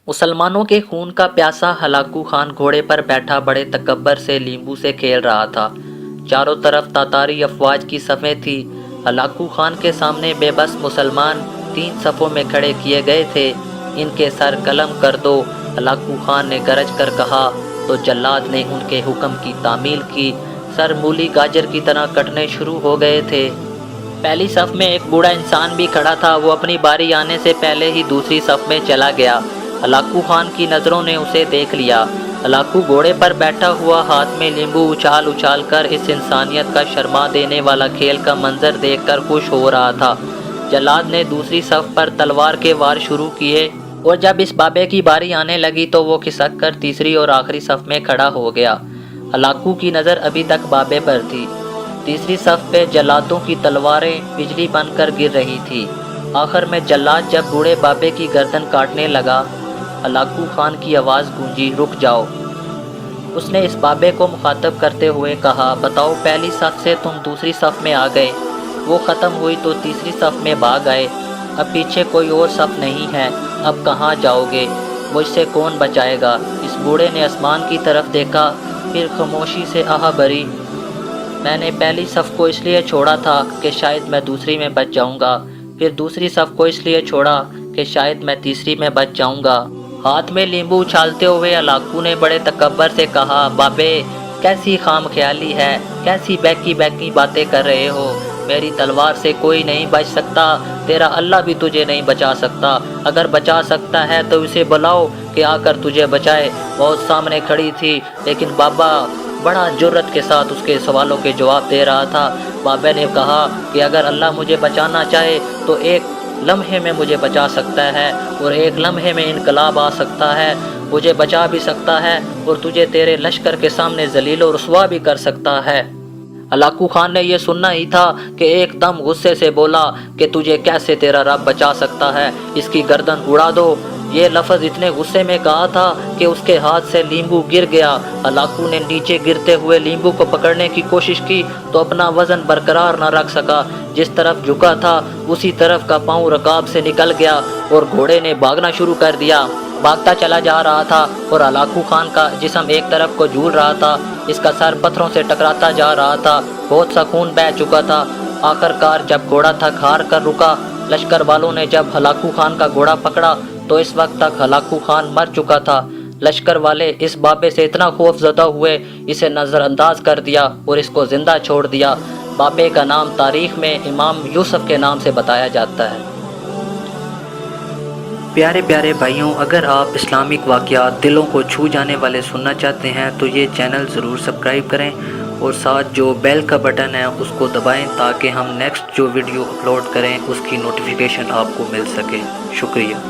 मुसलमानों के खून का प्यासा हलाकू खान घोड़े पर बैठा बड़े तकब्बर से लींबू से खेल रहा था। चारों तरफ तातारी अफवाज की सफ़ें थी। हलाकू खान के सामने बेबस मुसलमान 3 सफ़ों में खड़े किए गए थे। इनके सर कलम कर दो, हलाकू खान ने गरज कर कहा तो जल्लाद ने उनके हुक्म की तामील की। सर मूली गाजर की तरह कटने शुरू हो गए थे। पहली सफ़ में एक बूढ़ा इंसान भी खड़ा था। वो अपनी बारी आने से पहले ही दूसरी सफ़ में चला गया। हलाकू खान की नज़रों ने उसे देख लिया। हलाकू घोड़े पर बैठा हुआ हाथ में नींबू उछाल उछाल कर इस इंसानियत का शर्मा देने वाला खेल का मंजर देखकर खुश हो रहा था। जल्लाद ने दूसरी सफ़ पर तलवार के वार शुरू किए और जब इस बाबे की बारी आने लगी तो वो खिसक कर तीसरी और आखिरी सफ़ में खड़ा हो गया। हलाकू की नज़र अभी तक बाबे पर थी। तीसरी सफ़ पे जल्लादों की तलवारें बिजली बनकर गिर रही थी। आखिर में जल्लाद जब बूढ़े बाबे की गर्दन काटने लगा, हलाकू खान की आवाज़ गूंजी, रुक जाओ। उसने इस बाबे को मुखातब करते हुए कहा, बताओ पहली सफ़ से तुम दूसरी सफ़ में आ गए, वो ख़त्म हुई तो तीसरी सफ़ में भाग आए। अब पीछे कोई और सफ़ नहीं है, अब कहाँ जाओगे? मुझसे कौन बचाएगा? इस बूढ़े ने आसमान की तरफ देखा, फिर खामोशी से आह भरी, मैंने पहली सफ़ को इसलिए छोड़ा था कि शायद मैं दूसरी में बच जाऊंगा, फिर दूसरी सफ़ को इसलिए छोड़ा कि शायद मैं तीसरी में बच जाऊंगा। हाथ में नींबू उछालते हुए हलाकू ने बड़े तकब्बर से कहा, बाबे कैसी खामख्याली है, कैसी बहकी बहकी बातें कर रहे हो। मेरी तलवार से कोई नहीं बच सकता, तेरा अल्लाह भी तुझे नहीं बचा सकता। अगर बचा सकता है तो उसे बुलाओ कि आकर तुझे बचाए। बहुत सामने खड़ी थी, लेकिन बाबा बड़ा जुर्रत के साथ उसके सवालों के जवाब दे रहा था। बाबे ने कहा कि अगर अल्लाह मुझे बचाना चाहे तो एक लम्हे में मुझे बचा सकता है और एक लम्हे में इनकलाब आ सकता है, मुझे बचा भी सकता है और तुझे तेरे लश्कर के सामने जलील और रुस्वा भी कर सकता है। हलाकू खान ने यह सुनना ही था कि एकदम गुस्से से बोला कि तुझे कैसे तेरा रब बचा सकता है, इसकी गर्दन उड़ा दो। ये लफ्ज़ इतने गुस्से में कहा था कि उसके हाथ से नींबू गिर गया। हलाकू ने नीचे गिरते हुए नींबू को पकड़ने की कोशिश की तो अपना वज़न बरकरार न रख सका। जिस तरफ झुका था उसी तरफ का पाँव रकाब से निकल गया और घोड़े ने भागना शुरू कर दिया। भागता चला जा रहा था और हलाकू खान का जिस्म एक तरफ को झूल रहा था। इसका सर पत्थरों से टकराता जा रहा था। बहुत सा खून बह चुका था। आखिरकार जब घोड़ा थक हार कर रुका, लश्कर वालों ने जब हलाकू खान का घोड़ा पकड़ा तो इस वक्त तक हलाकू खान मर चुका था। लश्कर वाले इस बाबे से इतना खौफजदा हुए, इसे नज़रअंदाज कर दिया और इसको ज़िंदा छोड़ दिया। बाबे का नाम तारीख़ में इमाम यूसुफ के नाम से बताया जाता है। प्यारे प्यारे भाइयों, अगर आप इस्लामिक वाक़यात दिलों को छू जाने वाले सुनना चाहते हैं तो ये चैनल ज़रूर सब्सक्राइब करें और साथ जो बेल का बटन है उसको दबाएं ताकि हम नेक्स्ट जो वीडियो अपलोड करें उसकी नोटिफिकेशन आपको मिल सके। शुक्रिया।